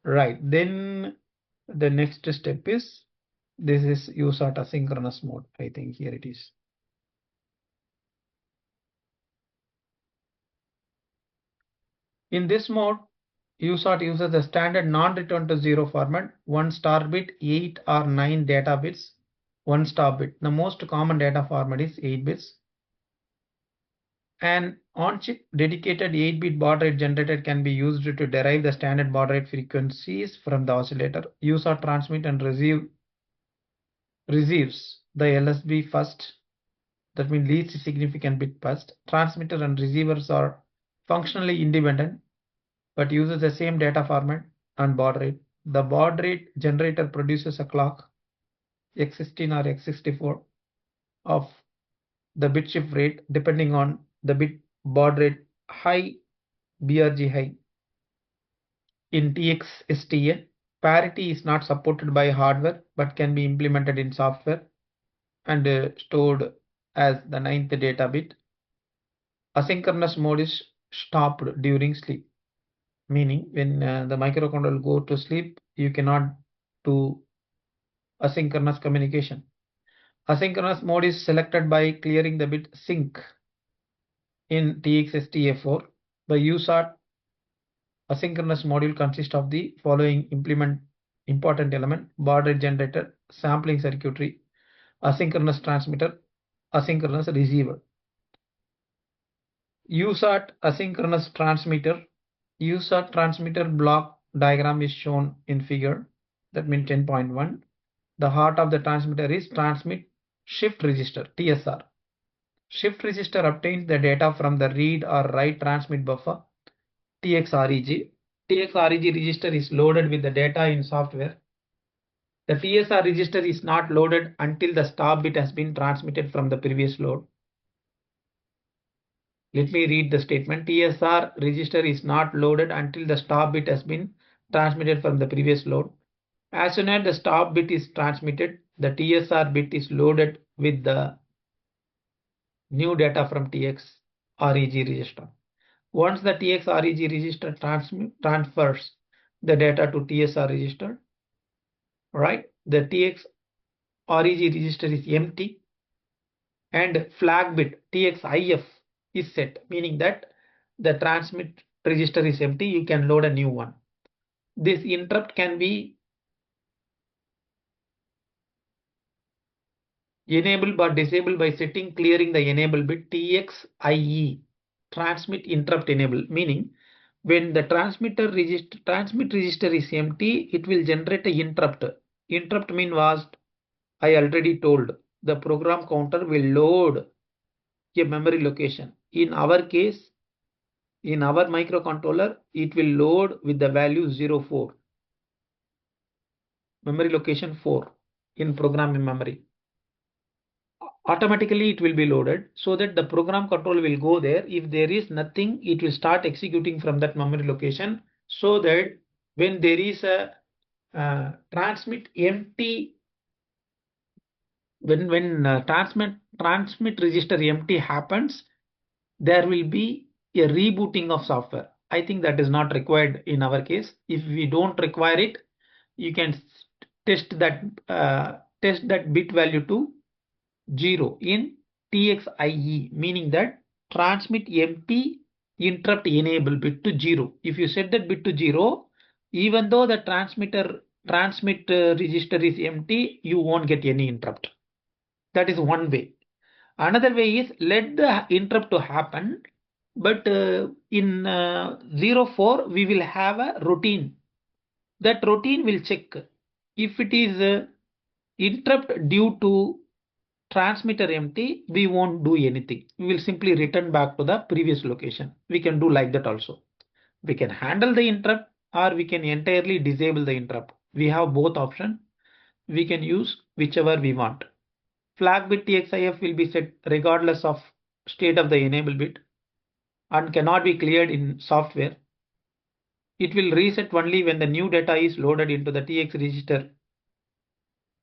Right. Then the next step is this is USART asynchronous mode. I think here it is. In this mode, USART uses the standard non-return to zero format, 1 star bit, 8 or 9 data bits, 1 stop bit. The most common data format is 8 bits. An on-chip dedicated 8-bit baud rate generator can be used to derive the standard baud rate frequencies from the oscillator. USART transmit and receives the LSB first. That means least significant bit first. Transmitter and receivers are functionally independent but uses the same data format and baud rate. The baud rate generator produces a clock x16 or x64 of the bit shift rate depending on the bit baud rate high, BRG high. In TX-STA, parity is not supported by hardware but can be implemented in software and stored as the 9th data bit. Asynchronous mode is stopped during sleep, meaning when the microcontroller go to sleep, you cannot do asynchronous communication. Asynchronous mode is selected by clearing the bit sync in TX-STA4. The USART asynchronous module consists of the following important element: baud rate generator, sampling circuitry, asynchronous transmitter, asynchronous receiver. USART asynchronous transmitter. USART transmitter block diagram is shown in figure. That means 10.1. The heart of the transmitter is transmit shift register, TSR. Shift register obtains the data from the read or write transmit buffer, TXREG. TXREG register is loaded with the data in software. The TSR register is not loaded until the stop bit has been transmitted from the previous load. Let me read the statement. TSR register is not loaded until the stop bit has been transmitted from the previous load. As soon as the stop bit is transmitted, the TSR bit is loaded with the new data from TXREG register. Once the TXREG register transfers the data to TSR register, right, the TXREG register is empty and flag bit TXIF is set, meaning that the transmit register is empty, you can load a new one. This interrupt can be enabled or disabled by setting clearing the enable bit TXIE, transmit interrupt enable, meaning when the transmit register is empty, it will generate a interrupt. Interrupt mean was I already told. The program counter will load a memory location. In our case, in our microcontroller, it will load with the value 04. Memory location 4 in program in memory. Automatically it will be loaded so that the program control will go there. If there is nothing, it will start executing from that memory location, so that when there is a transmit empty, when transmit register empty happens, there will be a rebooting of software. I think that is not required in our case. If we don't require it, you can test that bit value to 0 in TXIE, meaning that transmit empty interrupt enable bit to 0. If you set that bit to 0, even though the transmit register is empty, you won't get any interrupt. That is one way. Another way is let the interrupt to happen, but in 04 we will have a routine. That routine will check if it is interrupt due to transmitter empty, we won't do anything. We will simply return back to the previous location. We can do like that also. We can handle the interrupt or we can entirely disable the interrupt. We have both options. We can use whichever we want. Flag bit TXIF will be set regardless of state of the enable bit and cannot be cleared in software. It will reset only when the new data is loaded into the TX register,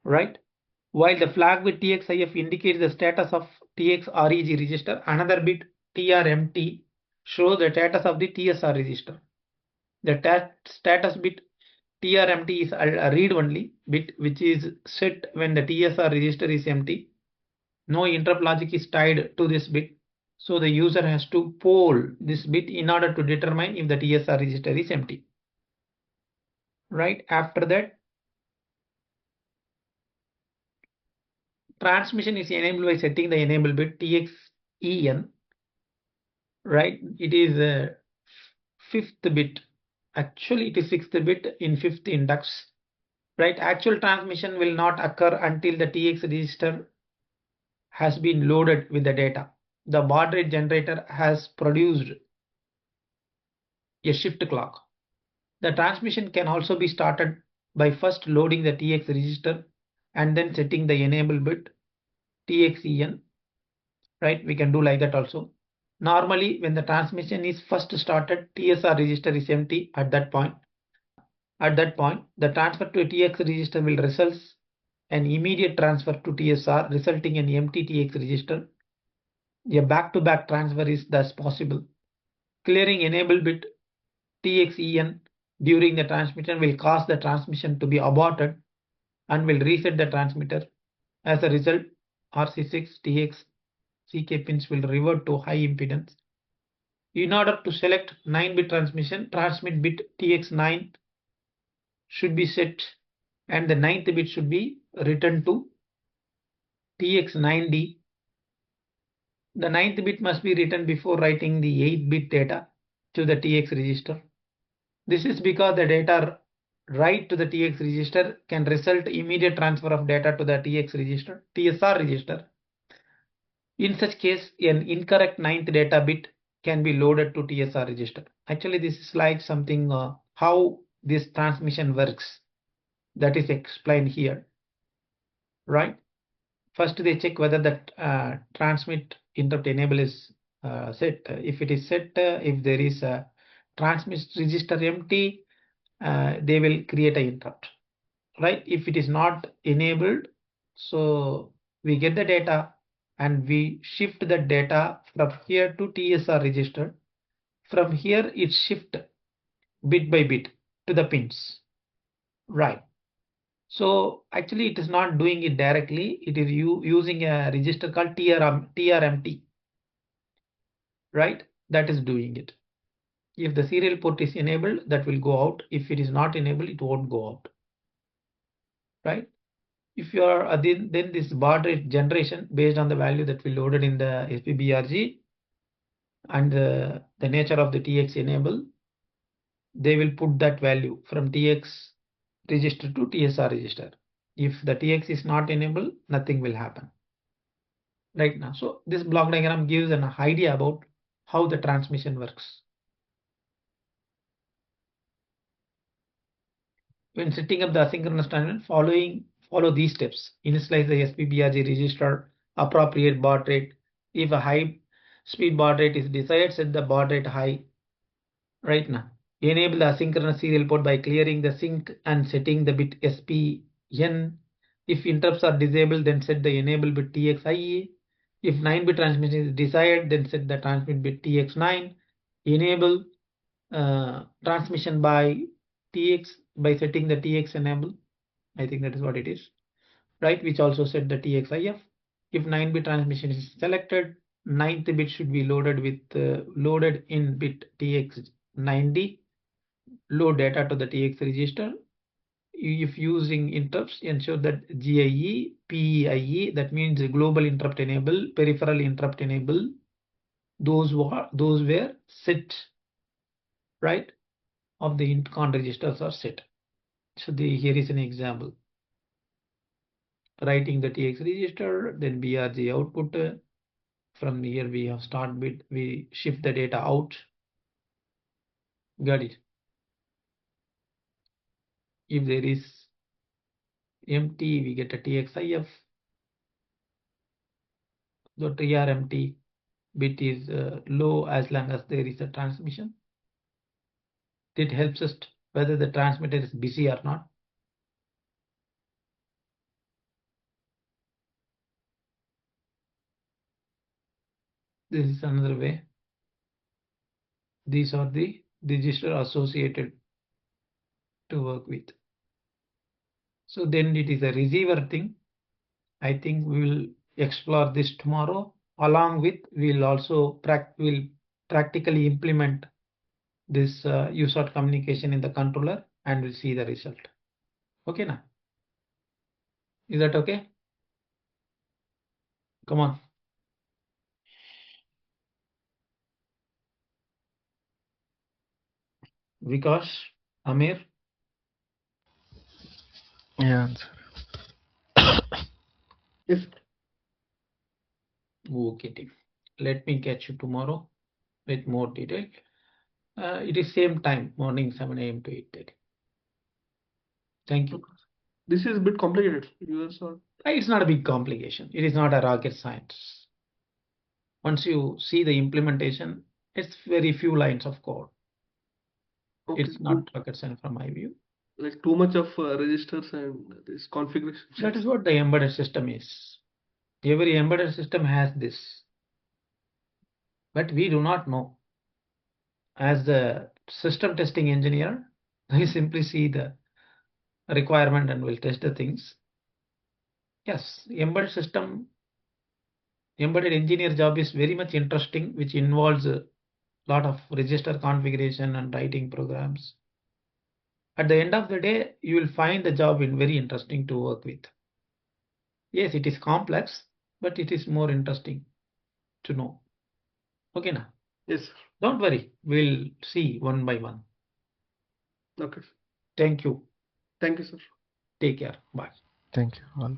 right? While the flag bit TXIF indicates the status of TXREG register, another bit TRMT shows the status of the TSR register. The status bit TRMT is a read-only bit which is set when the TSR register is empty. No interrupt logic is tied to this bit. So the user has to poll this bit in order to determine if the TSR register is empty. Right after that, transmission is enabled by setting the enable bit TXEN. Right, it is a fifth bit. Actually, it is sixth bit in fifth index. Right, actual transmission will not occur until the TX register has been loaded with the data. The baud rate generator has produced a shift clock. The transmission can also be started by first loading the TX register and then setting the enable bit TXEN. Right, we can do like that also. Normally, when the transmission is first started, TSR register is empty at that point. At that point, the transfer to TX register will result an immediate transfer to TSR, resulting in empty TX register. A back-to-back transfer is thus possible. Clearing enable bit TXEN during the transmission will cause the transmission to be aborted and will reset the transmitter. As a result, RC6 TX CK pins will revert to high impedance. In order to select 9-bit transmission, transmit bit TX9 should be set and the 9th bit should be written to TX9D. The 9th bit must be written before writing the 8-bit data to the TX register. This is because the data write to the TX register can result immediate transfer of data to the TX register, TSR register. In such case, an incorrect 9th data bit can be loaded to TSR register. Actually, this is like something how this transmission works. That is explained here, right? First, they check whether that transmit interrupt enable is set. If it is set, if there is a transmit register empty, they will create an interrupt, right? If it is not enabled, so we get the data and we shift the data from here to TSR register. From here, it shift bit by bit to the pins, right? So actually, it is not doing it directly. It is using a register called TRMT, right? That is doing it. If the serial port is enabled, that will go out. If it is not enabled, it won't go out, right? If you are then this baud rate generation based on the value that we loaded in the SPBRG and the nature of the TX enable, they will put that value from TX register to TSR register. If the TX is not enabled, nothing will happen right now. So this block diagram gives an idea about how the transmission works. When setting up the asynchronous transmission, follow these steps. Initialize the SPBRG register, appropriate baud rate. If a high speed baud rate is desired, set the baud rate high. Right now, enable the asynchronous serial port by clearing the sync and setting the bit SPN. If interrupts are disabled, then set the enable bit TXIE. If 9-bit transmission is desired, then set the transmit bit TX9. Enable transmission by TX by setting the TX enable. I think that is what it is, right? Which also set the TXIF. If 9-bit transmission is selected, 9th bit should be loaded with loaded in bit TX9D. Load data to the TX register. If using interrupts, ensure that GIE, PEIE, that means global interrupt enable, peripheral interrupt enable, those were set, right, of the intercon registers are set. So here is an example. Writing the TX register, then BRG output. From here we have start bit, we shift the data out. Got it. If there is empty, we get a TXIF. The TRMT bit is low as long as there is a transmission. It helps us whether the transmitter is busy or not. This is another way. These are the register associated to work with. So then it is a receiver thing. I think we will explore this tomorrow. Along with, we'll also will practically implement this USART communication in the controller, and we'll see the result. Okay, now is that okay? Come on. Vikash, Amir. Yeah, Yes. Okay, team. Let me catch you tomorrow with more detail. It is same time, morning 7 a.m. to 8:30. Thank you. This is a bit complicated. It's not a big complication. It is not a rocket science. Once you see the implementation, it's very few lines of code. Okay. It's not rocket science from my view. Like too much of registers and this configuration. That is what the embedded system is. Every embedded system has this, but we do not know. As the system testing engineer, we simply see the requirement and will test the things. Yes, embedded system, embedded engineer job is very much interesting, which involves a lot of register configuration and writing programs. At the end of the day, you will find the job very interesting to work with. Yes, it is complex, but it is more interesting to know. Okay, now. Yes. Don't worry, we'll see one by one. Okay. Thank you. Thank you, sir. Take care. Bye. thank you all.